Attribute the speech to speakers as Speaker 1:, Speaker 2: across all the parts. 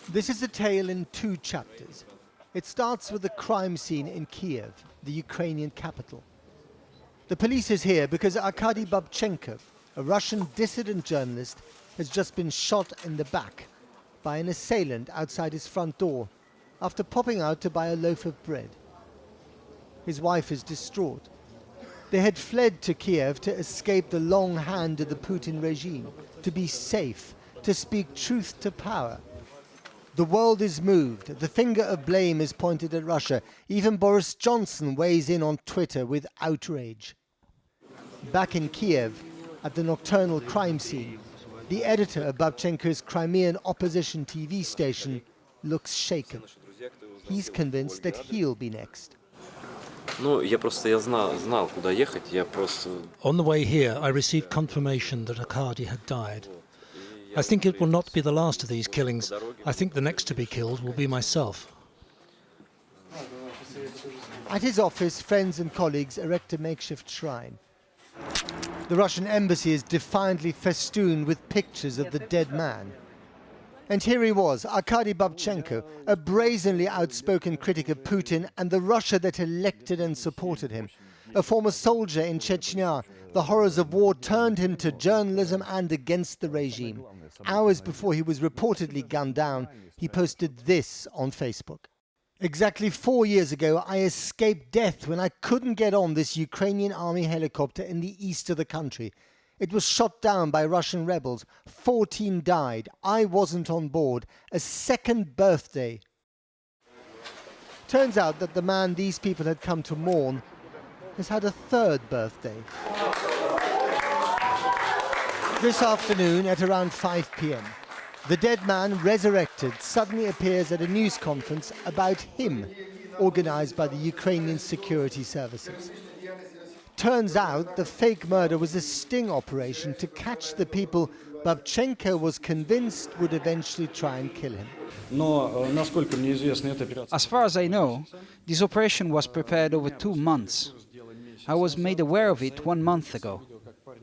Speaker 1: This is a tale in 2 chapters. It starts with the crime scene in Kiev, the Ukrainian capital. The police is here because Arkady Babchenko, a Russian dissident journalist, has just been shot in the back by an assailant outside his front door after popping out to buy a loaf of bread. His wife is distraught. They had fled to Kiev to escape the long hand of the Putin regime, to be safe, to speak truth to power. The world is moved. The finger of blame is pointed at Russia. Even Boris Johnson weighs in on Twitter with outrage. Back in Kiev, at the nocturnal crime scene, the editor of Babchenko's Crimean opposition TV station looks shaken. He's convinced that he'll be next.
Speaker 2: On
Speaker 3: the way here, I received confirmation that Arkady had died. I think it will not be the last of these killings. I think the next to be killed will be myself.
Speaker 1: At his office, friends and colleagues erect a makeshift shrine. The Russian embassy is defiantly festooned with pictures of the dead man. And here he was, Arkady Babchenko, a brazenly outspoken critic of Putin and the Russia that elected and supported him. A former soldier in Chechnya, the horrors of war turned him to journalism and against the regime. Hours before he was reportedly gunned down, he posted this on Facebook. Exactly 4 years ago, I escaped death when I couldn't get on this Ukrainian army helicopter in the east of the country. It was shot down by Russian rebels. 14 died. I wasn't on board. A second birthday. Turns out that the man these people had come to mourn has had a third birthday. This afternoon at around 5 p.m., the dead man, resurrected, suddenly appears at a news conference about him, organized by the Ukrainian security services. Turns out the fake murder was a sting operation to catch the people Babchenko was convinced would eventually try and kill him.
Speaker 4: As far as I know, this operation was prepared over 2 months. I was made aware of it 1 month ago.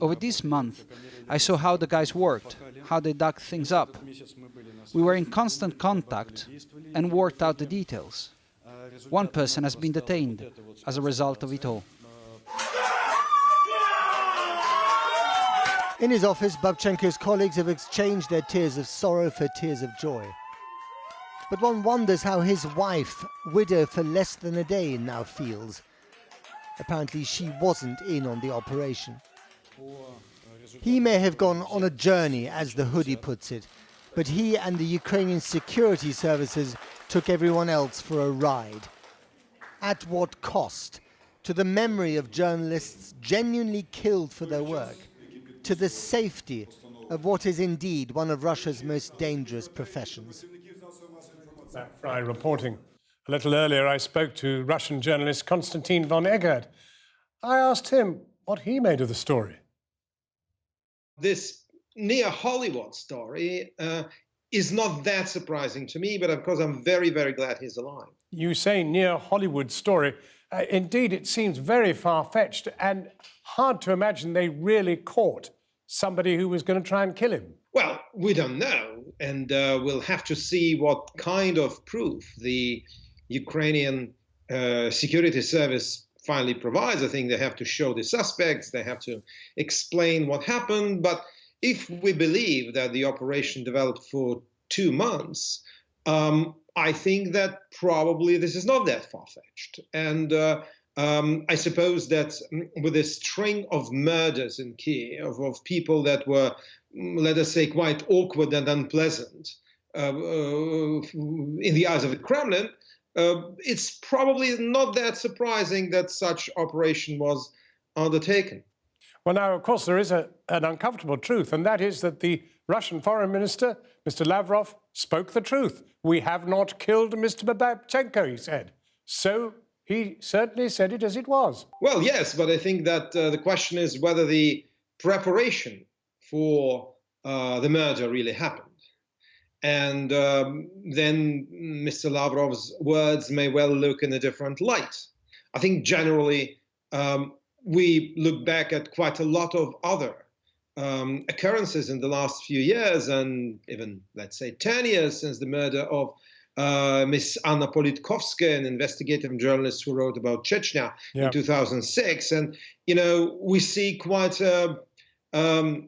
Speaker 4: Over this month, I saw how the guys worked, how they dug things up. We were in constant contact and worked out the details. 1 person has been detained as a result of it all.
Speaker 1: In his office, Babchenko's colleagues have exchanged their tears of sorrow for tears of joy. But one wonders how his wife, widow for less than a day, now feels. Apparently she wasn't in on the operation. He may have gone on a journey, as the hoodie puts it, but he and the Ukrainian security services took everyone else for a ride. At what cost? To the memory of journalists genuinely killed for their work, to the safety of what is indeed one of Russia's most dangerous professions.
Speaker 5: Fry reporting. A little earlier I spoke to Russian journalist Konstantine von Eggert. I asked him what he made of the story.
Speaker 6: This near Hollywood story is not that surprising to me, but of course I'm very, very glad he's alive.
Speaker 5: You say near Hollywood story. Indeed, it seems very far-fetched and hard to imagine they really caught somebody who was going to try and kill him.
Speaker 6: Well, we don't know, and we'll have to see what kind of proof the Ukrainian security service finally provides. I think they have to show the suspects, they have to explain what happened, but if we believe that the operation developed for 2 months, I think that probably this is not that far-fetched. And I suppose that with a string of murders in Kiev, of people that were, let us say, quite awkward and unpleasant in the eyes of the Kremlin, it's probably not that surprising that such operation was undertaken.
Speaker 5: Well, now, of course, there is an uncomfortable truth, and that is that the Russian foreign minister, Mr. Lavrov, spoke the truth. We have not killed Mr. Babchenko, he said. So he certainly said it as it was.
Speaker 6: Well, yes, but I think that the question is whether the preparation for the murder really happened. And then Mr. Lavrov's words may well look in a different light. I think generally we look back at quite a lot of other occurrences in the last few years, and even, let's say, 10 years since the murder of Miss Anna Politkovskaya, an investigative journalist who wrote about Chechnya in 2006. And, we see quite a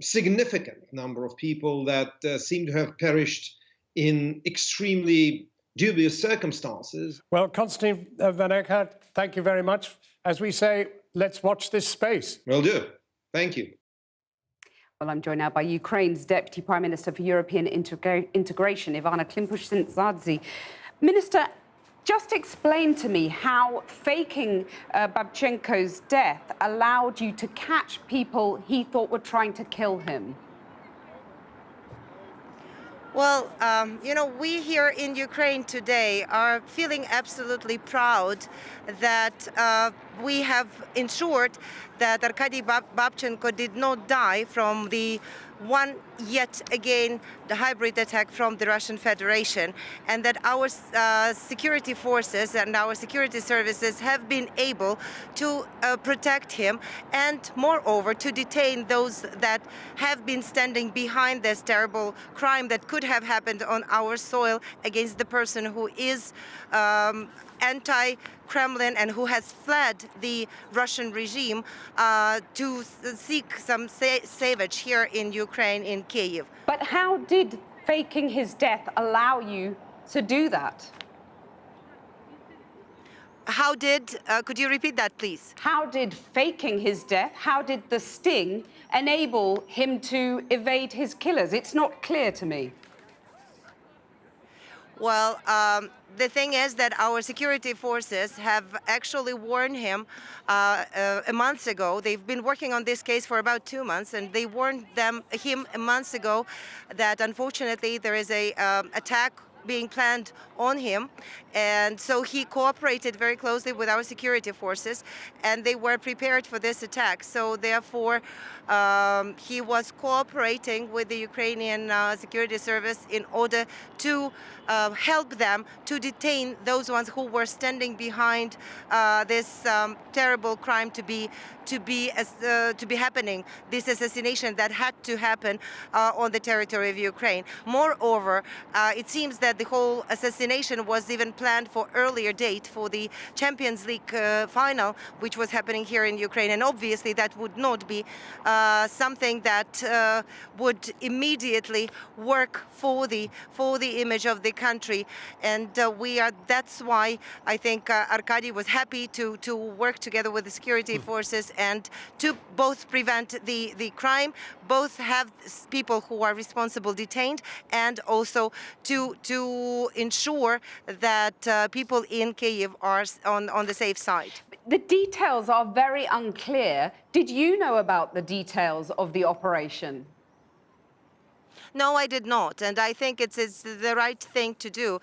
Speaker 6: significant number of people that seem to have perished in extremely dubious circumstances.
Speaker 5: Well, Konstantine von Eggert, thank you very much. As we say, let's watch this space.
Speaker 6: Will do. Thank you.
Speaker 2: Well, I'm joined now by Ukraine's Deputy Prime Minister for European Integration, Ivanna Klympush-Tsintsadze. Minister, just explain to me how faking Babchenko's death allowed you to catch people he thought were trying to kill him.
Speaker 7: Well, we here in Ukraine today are feeling absolutely proud that we have ensured that Arkady Babchenko did not die from the yet again the hybrid attack from the Russian Federation, and that our security forces and our security services have been able to protect him, and moreover to detain those that have been standing behind this terrible crime that could have happened on our soil against the person who is anti-Kremlin and who has fled the Russian regime to seek some savage here in Ukraine, in Kiev.
Speaker 2: But how did faking his death allow you to do that?
Speaker 7: How did, could you repeat that, please?
Speaker 2: How did faking his death, how did the sting enable him to evade his killers? It's not clear to me.
Speaker 7: Well, the thing is that our security forces have actually warned him a month ago. They've been working on this case for about 2 months, and they warned him a month ago that unfortunately there is a attack being planned on him, and so he cooperated very closely with our security forces, and they were prepared for this attack. So therefore, he was cooperating with the Ukrainian security service in order to help them to detain those ones who were standing behind this terrible crime to be happening, this assassination that had to happen on the territory of Ukraine. Moreover, it seems that the whole assassination was even planned for earlier date for the Champions League final, which was happening here in Ukraine, and obviously that would not be something that would immediately work for the image of the country. And that's why I think Arkady was happy to work together with the security forces and to both prevent the crime, both have people who are responsible detained, and also to ensure that people in Kiev are on the safe side.
Speaker 2: The details are very unclear. Did you know about the details of the operation?
Speaker 7: No, I did not, and I think it's the right thing to do.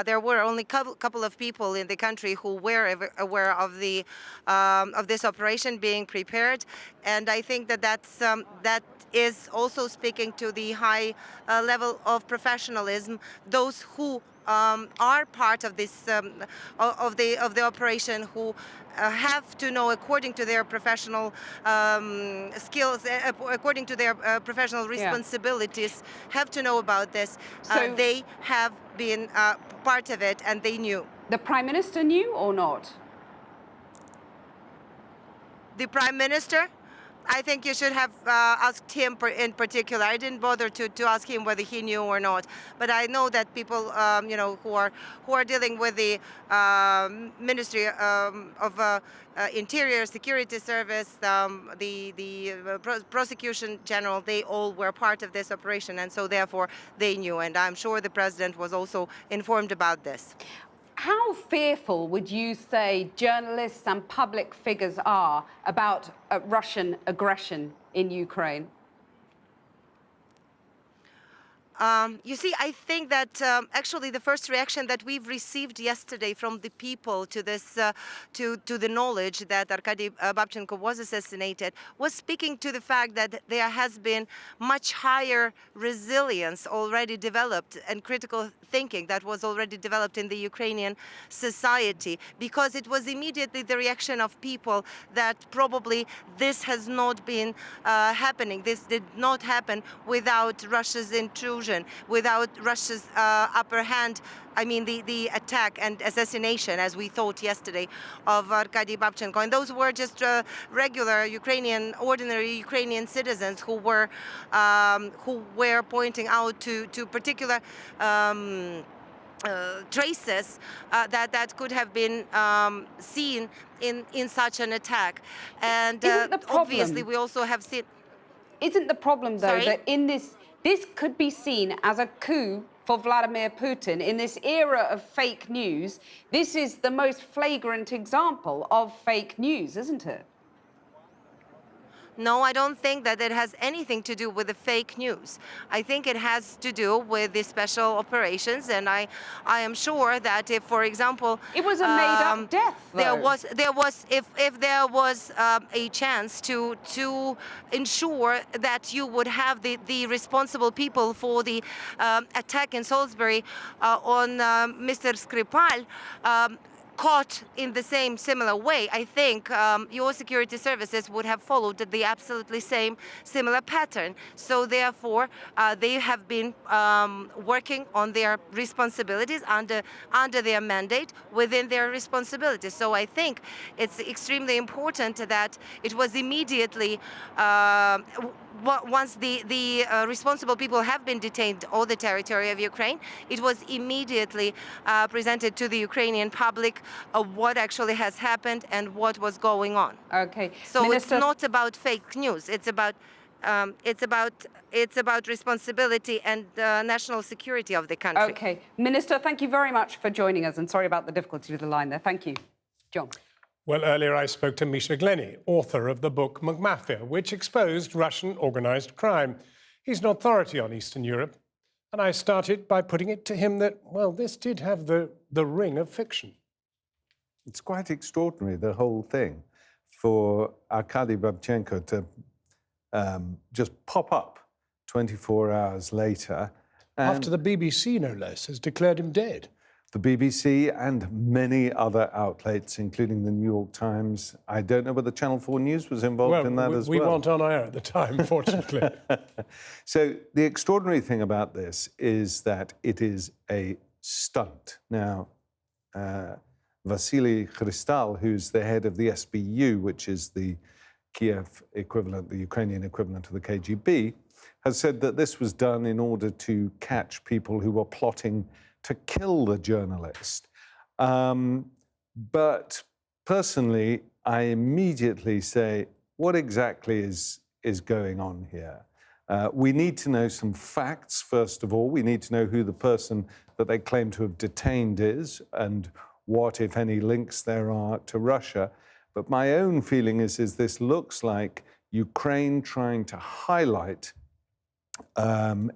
Speaker 7: There were only a couple of people in the country who were aware of this operation being prepared, and I think that is also speaking to the high level of professionalism. Those who are part of this of the operation, who have to know according to their professional skills, according to their professional responsibilities, have to know about this. So they have been part of it, and they knew.
Speaker 2: The Prime Minister knew or not?
Speaker 7: The Prime Minister? I think you should have asked him in particular. I didn't bother to ask him whether he knew or not. But I know that people, who are dealing with the Ministry of Interior, Security Service, the Prosecution General, they all were part of this operation, and so therefore they knew. And I'm sure the President was also informed about this.
Speaker 2: How fearful would you say journalists and public figures are about Russian aggression in Ukraine?
Speaker 7: You see, I think that actually the first reaction that we've received yesterday from the people to this, to the knowledge that Arkady Babchenko was assassinated, was speaking to the fact that there has been much higher resilience already developed and critical thinking that was already developed in the Ukrainian society, because it was immediately the reaction of people that probably this has not been happening. This did not happen without Russia's intrusion, without Russia's upper hand. I mean, the attack and assassination, as we thought yesterday, of Arkady Babchenko. And those were just regular Ukrainian, ordinary Ukrainian citizens who were pointing out to particular traces that could have been seen in such an attack. And obviously, we also have seen.
Speaker 2: Isn't the problem, though,
Speaker 7: Sorry?
Speaker 2: that in this could be seen as a coup for Vladimir Putin in this era of fake news? This is the most flagrant example of fake news, isn't it?
Speaker 7: No, I don't think that it has anything to do with the fake news. I think it has to do with the special operations, and I am sure that if, for example,
Speaker 2: It was a made-up death, though.
Speaker 7: if there was a chance to ensure that you would have the responsible people for the attack in Salisbury on Mr. Skripal caught in the similar way, I think your security services would have followed the absolutely similar pattern. So therefore, they have been working on their responsibilities under their mandate within their responsibilities. So I think it's extremely important that it was immediately once the responsible people have been detained on the territory of Ukraine, it was immediately presented to the Ukrainian public what actually has happened and what was going on.
Speaker 2: Okay.
Speaker 7: So
Speaker 2: Minister,
Speaker 7: it's not about fake news. It's about responsibility and national security of the country.
Speaker 2: Okay. Minister, thank you very much for joining us, and sorry about the difficulty with the line there. Thank you. John.
Speaker 5: Well, earlier I spoke to Misha Glenny, author of the book McMafia, which exposed Russian organised crime. He's an authority on Eastern Europe, and I started by putting it to him that, well, this did have the ring of fiction.
Speaker 8: It's quite extraordinary, the whole thing, for Arkady Babchenko to just pop up 24 hours later.
Speaker 5: After the BBC, no less, has declared him dead.
Speaker 8: The BBC and many other outlets, including the New York Times. I don't know whether Channel 4 News was involved in that as well.
Speaker 5: We weren't on air at the time, fortunately.
Speaker 8: So the extraordinary thing about this is that it is a stunt. Now, Vasily Krystal, who's the head of the SBU, which is the Kiev equivalent, the Ukrainian equivalent of the KGB, has said that this was done in order to catch people who were plotting to kill the journalist. But personally, I immediately say, what exactly is going on here? We need to know some facts, first of all. We need to know who the person that they claim to have detained is and what, if any, links there are to Russia. But my own feeling is this looks like Ukraine trying to highlight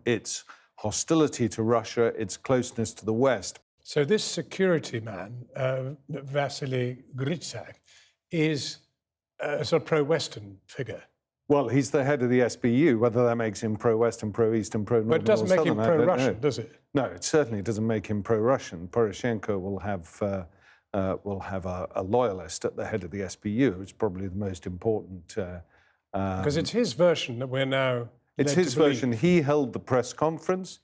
Speaker 8: its hostility to Russia, its closeness to the West.
Speaker 5: So this security man, Vasily Gritsak, is a sort of pro-Western figure.
Speaker 8: Well, he's the head of the SBU. Whether that makes him pro-Western, pro-Eastern, pro-Northern,
Speaker 5: but it doesn't make him pro-Russian, does it?
Speaker 8: No, it certainly doesn't make him pro-Russian. Poroshenko will have a loyalist at the head of the SBU. It's probably the most important.
Speaker 5: Because it's his version that we're now.
Speaker 8: It's his version. He held the press conference.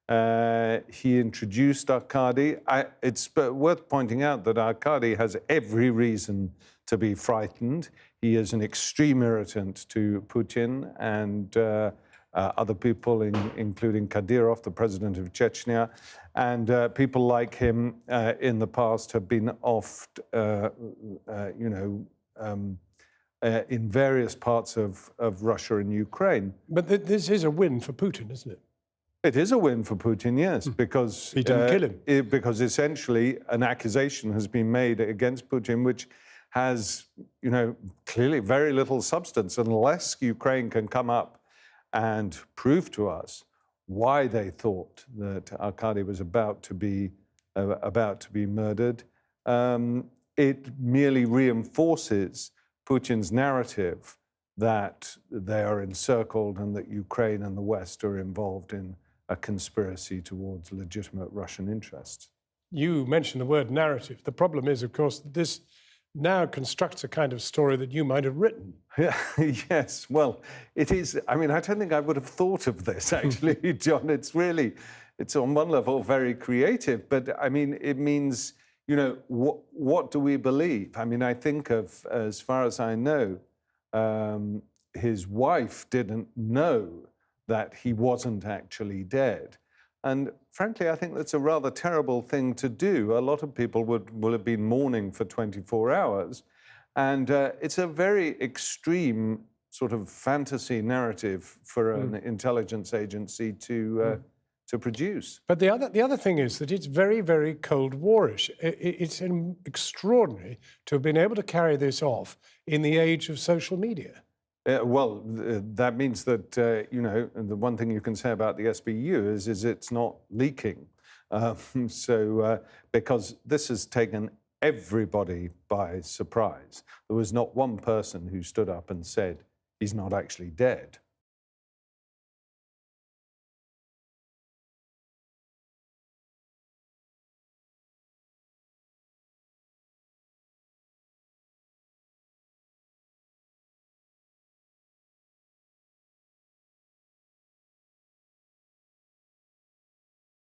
Speaker 8: He introduced Arkady. It's worth pointing out that Arkady has every reason to be frightened. He is an extreme irritant to Putin and other people, including Kadyrov, the president of Chechnya. And people like him in the past have been oft, in various parts of Russia and Ukraine.
Speaker 5: But this is a win for Putin, isn't it?
Speaker 8: It is a win for Putin, yes, because
Speaker 5: he didn't kill him.
Speaker 8: Because essentially an accusation has been made against Putin, which has, clearly very little substance, unless Ukraine can come up and prove to us why they thought that Arkady was about to be murdered. It merely reinforces Putin's narrative that they are encircled and that Ukraine and the West are involved in a conspiracy towards legitimate Russian interests.
Speaker 5: You mentioned the word narrative. The problem is, of course, that this now constructs a kind of story that you might have written.
Speaker 8: Yeah, yes, well, it is. I mean, I don't think I would have thought of this, actually, John. It's on one level very creative, but I mean, it means, you know, what do we believe? I mean, I think of, as far as I know, his wife didn't know that he wasn't actually dead. And frankly, I think that's a rather terrible thing to do. A lot of people will have been mourning for 24 hours. And it's a very extreme sort of fantasy narrative for an intelligence agency to produce.
Speaker 5: But the other thing is that it's very, very Cold War-ish. It's extraordinary to have been able to carry this off in the age of social media.
Speaker 8: Well, that means that, you know, the one thing you can say about the SBU is it's not leaking. Because this has taken everybody by surprise. There was not one person who stood up and said, he's not actually dead.